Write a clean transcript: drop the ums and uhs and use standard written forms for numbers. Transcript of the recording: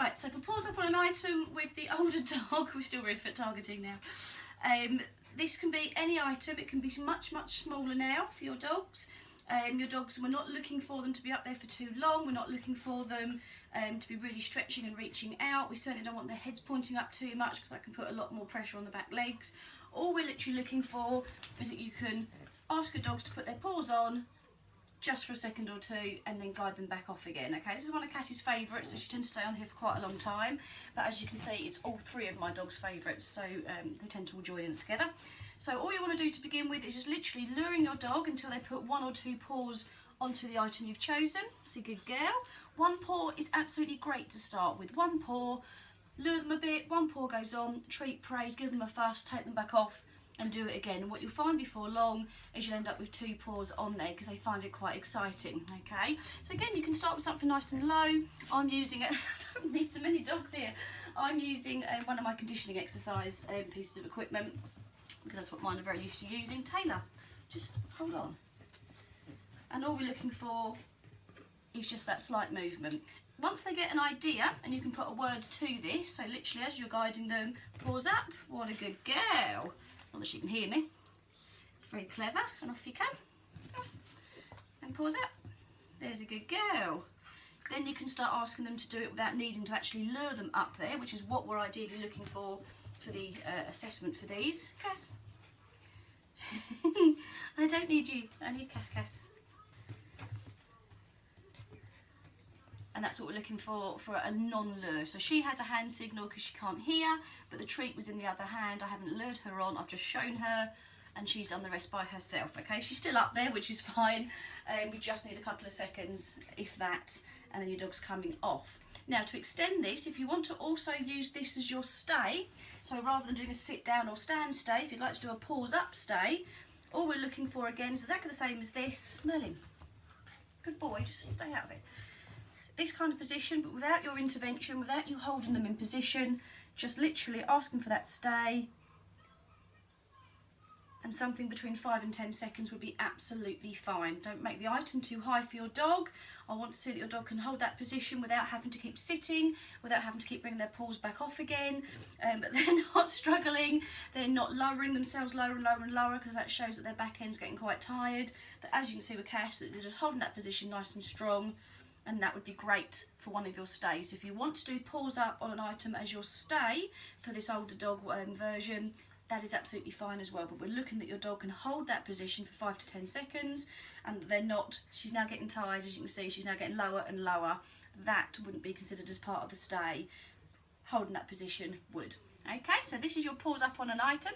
Right, so for paws up on an item with the older dog, we're still really fit targeting now. This can be any item. It can be much, much smaller now for your dogs. We're not looking for them to be up there for too long. We're not looking for them to be really stretching and reaching out. We certainly don't want their heads pointing up too much because that can put a lot more pressure on the back legs. All we're literally looking for is that you can ask your dogs to put their paws on just for a second or two and then guide them back off again. Okay, this is one of Cassie's favourites, so she tends to stay on here for quite a long time, but as you can see it's all three of my dogs' favourites, so they tend to all join in together. So all you want to do to begin with is just literally luring your dog until they put one or two paws onto the item you've chosen. That's a good girl. One paw is absolutely great to start with. One paw, lure them a bit, one paw goes on, treat, praise, give them a fuss, take them back off, and do it again. And what you'll find before long is you'll end up with two paws on there because they find it quite exciting. Okay, so again you can start with something nice and low. I'm using it. I don't need so many dogs here. I'm using one of my conditioning exercise pieces of equipment because that's what mine are very used to using. Taylor, just hold on. And all we're looking for is just that slight movement. Once they get an idea, and you can put a word to this, so literally as you're guiding them, paws up, what a good girl. Not that she can hear me. It's very clever, and off you come. Off. And paws up. There's a good girl. Then you can start asking them to do it without needing to actually lure them up there, which is what we're ideally looking for the assessment for these. Cass. I don't need you. I need Cass. And that's what we're looking for a non-lure. So she has a hand signal because she can't hear, but the treat was in the other hand. I haven't lured her on, I've just shown her, and she's done the rest by herself. Okay, she's still up there, which is fine. We just need a couple of seconds, if that, and then your dog's coming off. Now, to extend this, if you want to also use this as your stay, so rather than doing a sit down or stand stay, if you'd like to do a paws up stay, all we're looking for again is exactly the same as this. Merlin, good boy, just stay out of it. This kind of position, but without your intervention, without you holding them in position, just literally asking for that stay, and something between 5 and 10 seconds would be absolutely fine. Don't make the item too high for your dog. I want to see that your dog can hold that position without having to keep sitting, without having to keep bringing their paws back off again, but they're not struggling, they're not lowering themselves lower and lower and lower, because that shows that their back end's getting quite tired. But as you can see with Cass, that they're just holding that position nice and strong, and that would be great for one of your stays. If you want to do paws up on an item as your stay for this older dog version, that is absolutely fine as well. But we're looking that your dog can hold that position for 5 to 10 seconds, and they're not, she's now getting tired, as you can see, she's now getting lower and lower. That wouldn't be considered as part of the stay. Holding that position would. Okay, so this is your paws up on an item.